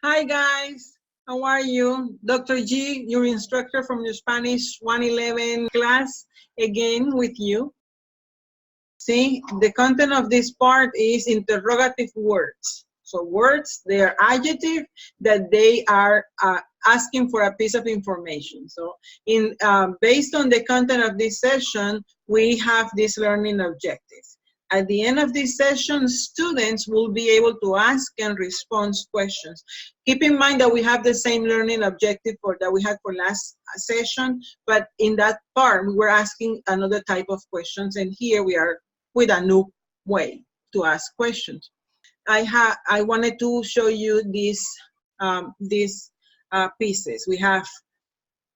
Hi guys, how are you? Dr. G, your instructor from your Spanish 111 class, again with you. See, the content of this part is interrogative words. So words, they are adjective that they are asking for a piece of information. So based on the content of this session, we have this learning objective. At the end of this session, students will be able to ask and respond questions. Keep in mind that we have the same learning objective that we had for last session, but in that part, we were asking another type of questions, and here we are with a new way to ask questions. I wanted to show you these pieces. We have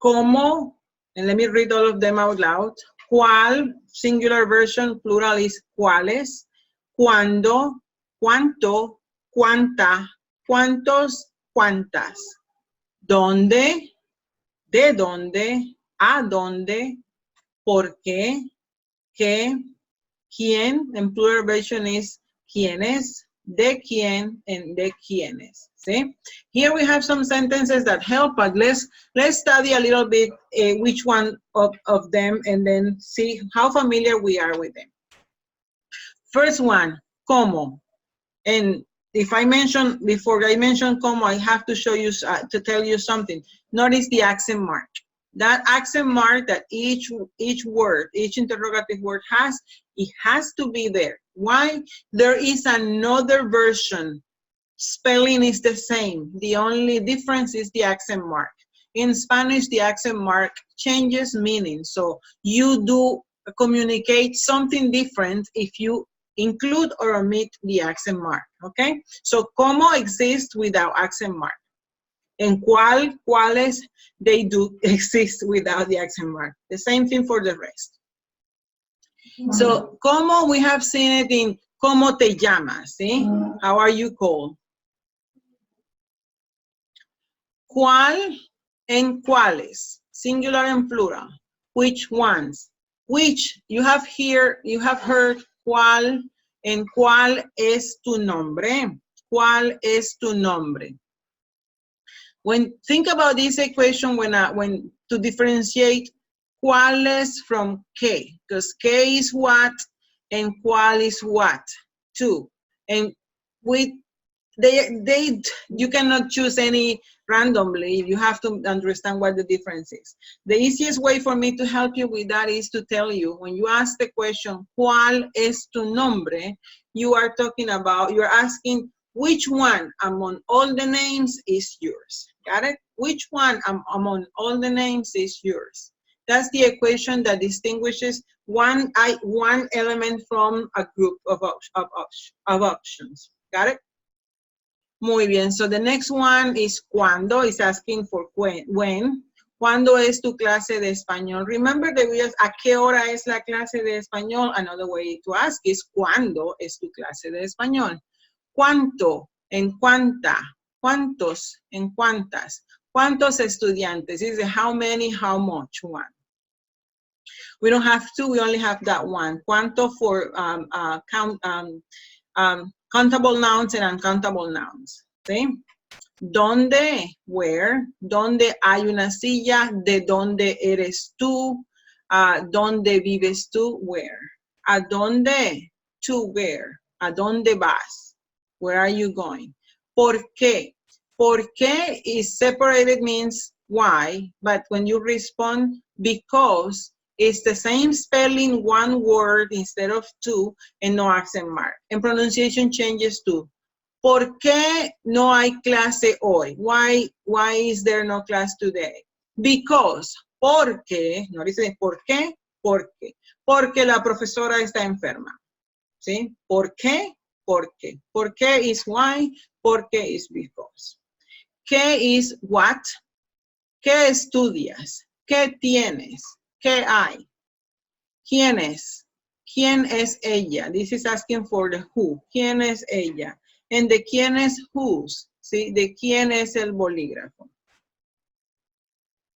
como, and let me read all of them out loud. Cuál, singular version, plural is cuáles. Cuándo, cuánto, cuánta, cuántos, cuántas. Dónde, de dónde, a dónde, por qué, quién, en plural version is quiénes, de quién, and de quiénes. See? Here we have some sentences that help, but let's study a little bit which one of them and then see how familiar we are with them. First one, como. And if I mention, before I mention como, I have to show you, to tell you something. Notice the accent mark. That accent mark that each word, each interrogative word has, it has to be there. Why? There is another version. Spelling is the same. The only difference is the accent mark. In Spanish, the accent mark changes meaning. So you do communicate something different if you include or omit the accent mark, okay? So como exists without accent mark. And cuáles, they do exist without the accent mark. The same thing for the rest. So, como, we have seen it in ¿cómo te llamas? ¿Sí? How are you called? ¿Cuál and cuáles? Singular and plural. Which ones? Which, you have here, you have heard cuál and cuál es tu nombre. ¿Cuál es tu nombre? When think about this equation, when to differentiate cuáles from qué, because qué is what and cuál is what too, and you cannot choose any randomly. You have to understand what the difference is. The easiest way for me to help you with that is to tell you, when you ask the question ¿cuál es tu nombre?, you are talking about, you're asking which one among all the names is yours. Got it? Which one among all the names is yours? That's the equation that distinguishes one element from a group of options. Got it? Muy bien. So the next one is cuándo. It's asking for when. ¿Cuándo es tu clase de español? Remember that we ask, ¿a qué hora es la clase de español? Another way to ask is ¿cuándo es tu clase de español? ¿Cuánto? ¿En cuánta? ¿Cuántos? ¿En cuántas? ¿Cuántos estudiantes? Is it how many, how much one? We don't have two, we only have that one. ¿Cuánto for countable nouns and uncountable nouns? ¿Sí? ¿Dónde? Where? ¿Dónde hay una silla? ¿De dónde eres tú? ¿Dónde vives tú? Where? ¿A dónde? To where? ¿A dónde vas? Where are you going? ¿Por qué? ¿Por qué is separated means why, but when you respond because, it's the same spelling, one word instead of two, and no accent mark. And pronunciation changes too. ¿Por qué no hay clase hoy? Why is there no class today? Because, porque, no dice ¿por qué? Porque. Porque la profesora está enferma. ¿Sí? ¿Por qué? Porque. ¿Por qué is why? Porque is because. ¿Qué is what? ¿Qué estudias? ¿Qué tienes? ¿Qué hay? ¿Quién es? ¿Quién es ella? This is asking for the who. ¿Quién es ella? And de quién es whose. ¿Sí? ¿De quién es el bolígrafo?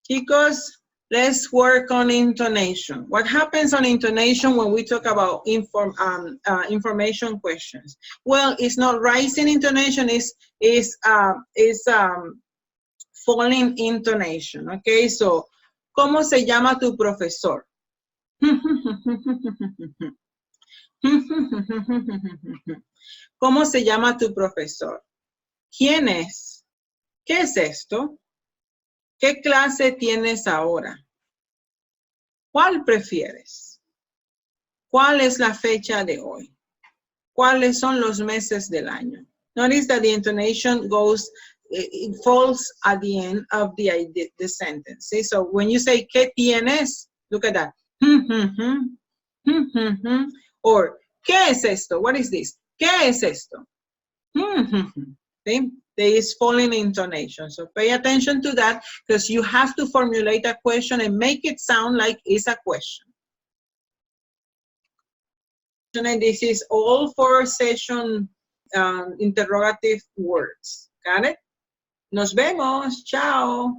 Chicos, Let's work on intonation. What happens on intonation when we talk about information questions? Well, it's not rising intonation, it's falling intonation, okay? So, ¿cómo se llama tu profesor? ¿Cómo se llama tu profesor? ¿Quién es? ¿Qué es esto? ¿Qué clase tienes ahora? ¿Cuál prefieres? ¿Cuál es la fecha de hoy? ¿Cuáles son los meses del año? Notice that the intonation goes, it falls at the end of the sentence. See? So when you say, ¿qué tienes? Look at that. Or, ¿qué es esto? What is this? ¿Qué es esto? See? There is falling intonation. So pay attention to that because you have to formulate a question and make it sound like it's a question. And this is all for session interrogative words. Got it? Nos vemos. Chao.